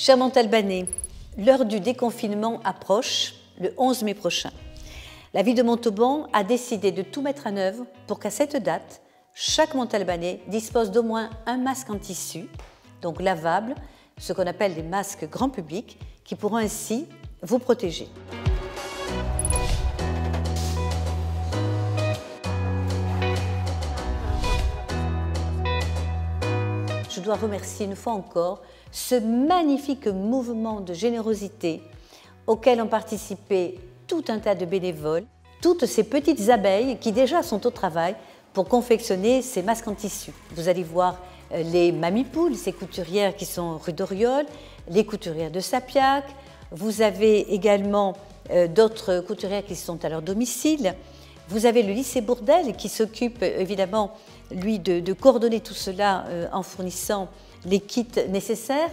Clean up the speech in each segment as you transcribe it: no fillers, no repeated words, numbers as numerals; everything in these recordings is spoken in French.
Chers Montalbanais, l'heure du déconfinement approche, le 11 mai prochain. La ville de Montauban a décidé de tout mettre en œuvre pour qu'à cette date, chaque Montalbanais dispose d'au moins un masque en tissu, donc lavable, ce qu'on appelle des masques grand public, qui pourront ainsi vous protéger. Je dois remercier une fois encore ce magnifique mouvement de générosité auquel ont participé tout un tas de bénévoles, toutes ces petites abeilles qui déjà sont au travail pour confectionner ces masques en tissu. Vous allez voir les mamipoules, ces couturières qui sont rue d'Oriol, les couturières de Sapiac. Vous avez également d'autres couturières qui sont à leur domicile. Vous avez le lycée Bourdelle qui s'occupe évidemment, lui, de coordonner tout cela en fournissant les kits nécessaires.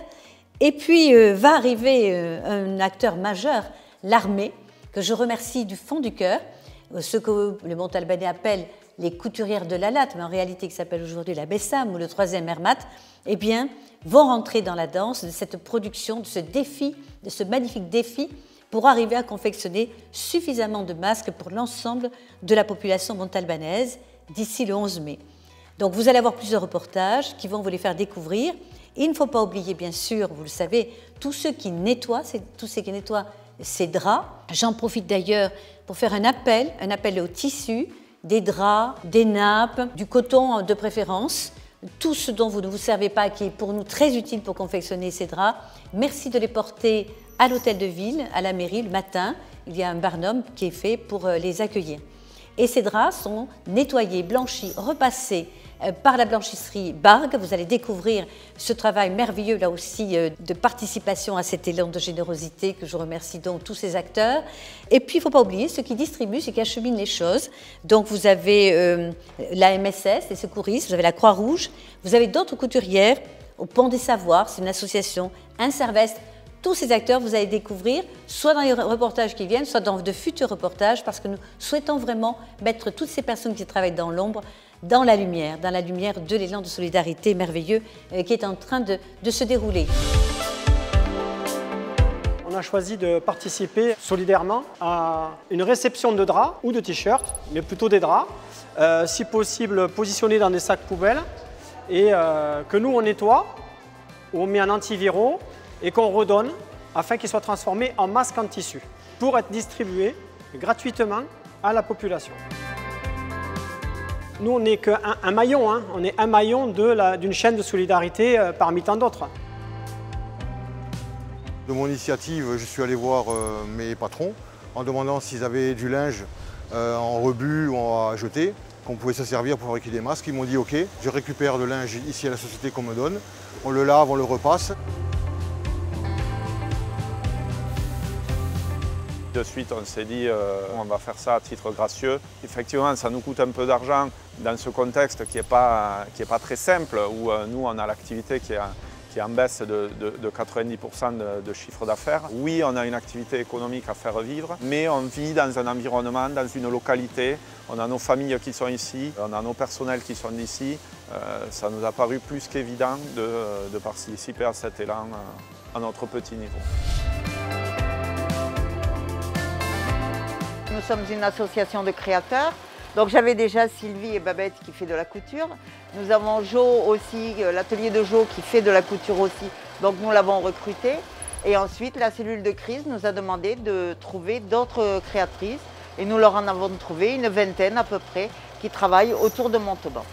Et puis va arriver un acteur majeur, l'armée, que je remercie du fond du cœur, ce que les Montalbanais appellent les couturières de la latte, mais en réalité qui s'appelle aujourd'hui la Bessam ou le 3e Hermat, eh bien, vont rentrer dans la danse de cette production, de ce défi, de ce magnifique défi, pour arriver à confectionner suffisamment de masques pour l'ensemble de la population montalbanaise d'ici le 11 mai. Donc vous allez avoir plusieurs reportages qui vont vous les faire découvrir. Et il ne faut pas oublier, bien sûr, vous le savez, tous ceux qui nettoient ces draps. J'en profite d'ailleurs pour faire un appel au tissu, des draps, des nappes, du coton de préférence, tout ce dont vous ne vous servez pas, qui est pour nous très utile pour confectionner ces draps. Merci de les porter à l'hôtel de ville, à la mairie, le matin. Il y a un barnum qui est fait pour les accueillir. Et ces draps sont nettoyés, blanchis, repassés par la blanchisserie Bargue. Vous allez découvrir ce travail merveilleux, là aussi, de participation à cet élan de générosité que je remercie donc tous ces acteurs. Et puis, il ne faut pas oublier ceux qui distribuent, ceux qui acheminent les choses. Donc, vous avez la MSS, les secouristes, vous avez la Croix-Rouge, vous avez d'autres couturières au Pont des Savoirs, c'est une association, un Servest. Tous ces acteurs, vous allez découvrir, soit dans les reportages qui viennent, soit dans de futurs reportages, parce que nous souhaitons vraiment mettre toutes ces personnes qui travaillent dans l'ombre dans la lumière de l'élan de solidarité merveilleux qui est en train de se dérouler. On a choisi de participer solidairement à une réception de draps ou de t-shirts, mais plutôt des draps, si possible positionnés dans des sacs poubelles, et que nous on nettoie, on met un antiviraux, et qu'on redonne afin qu'ils soient transformés en masques en tissu pour être distribués gratuitement à la population. Nous, on n'est qu'un maillon, hein. On est un maillon d'une chaîne de solidarité parmi tant d'autres. De mon initiative, je suis allé voir mes patrons en demandant s'ils avaient du linge en rebut ou à jeter, qu'on pouvait se servir pour fabriquer des masques. Ils m'ont dit OK, je récupère le linge ici à la société qu'on me donne, on le lave, on le repasse. De suite, on s'est dit on va faire ça à titre gracieux. Effectivement, ça nous coûte un peu d'argent dans ce contexte qui n'est pas très simple, où nous, on a l'activité qui est en baisse de 90% de chiffre d'affaires. Oui, on a une activité économique à faire vivre, mais on vit dans un environnement, dans une localité. On a nos familles qui sont ici, on a nos personnels qui sont ici. Ça nous a paru plus qu'évident de participer à cet élan à notre petit niveau. Nous sommes une association de créateurs, donc j'avais déjà Sylvie et Babette qui fait de la couture. Nous avons Jo aussi, l'atelier de Jo qui fait de la couture aussi, donc nous l'avons recruté. Et ensuite, la cellule de crise nous a demandé de trouver d'autres créatrices et nous leur en avons trouvé une vingtaine à peu près qui travaillent autour de Montauban.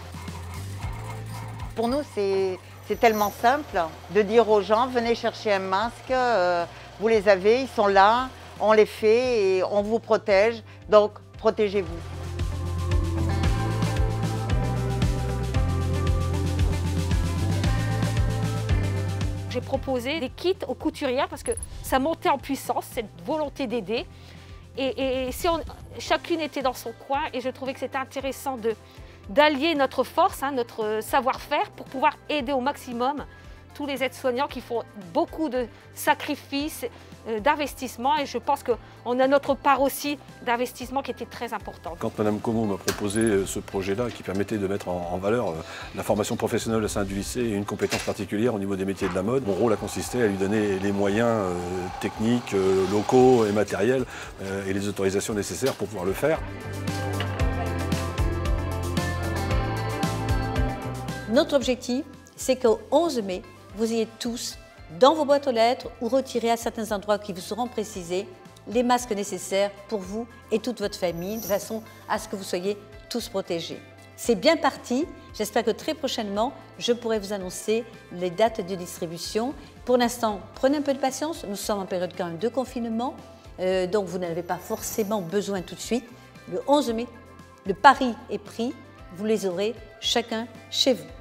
Pour nous, c'est tellement simple de dire aux gens, venez chercher un masque, vous les avez, ils sont là. On les fait et on vous protège, donc protégez-vous. J'ai proposé des kits aux couturières parce que ça montait en puissance, cette volonté d'aider. Et si chacune était dans son coin, et je trouvais que c'était intéressant d'allier notre force, notre savoir-faire pour pouvoir aider au maximum tous les aides-soignants qui font beaucoup de sacrifices, d'investissement, et je pense qu'on a notre part aussi d'investissement qui était très importante. Quand Mme Como m'a proposé ce projet-là qui permettait de mettre en valeur la formation professionnelle au sein du lycée et une compétence particulière au niveau des métiers de la mode, mon rôle a consisté à lui donner les moyens techniques, locaux et matériels et les autorisations nécessaires pour pouvoir le faire. Notre objectif, c'est qu'au 11 mai, vous ayez tous, dans vos boîtes aux lettres ou retirés à certains endroits qui vous seront précisés, les masques nécessaires pour vous et toute votre famille, de façon à ce que vous soyez tous protégés. C'est bien parti. J'espère que très prochainement, je pourrai vous annoncer les dates de distribution. Pour l'instant, prenez un peu de patience. Nous sommes en période quand même de confinement, donc vous n'avez pas forcément besoin tout de suite. Le 11 mai, le pari est pris. Vous les aurez chacun chez vous.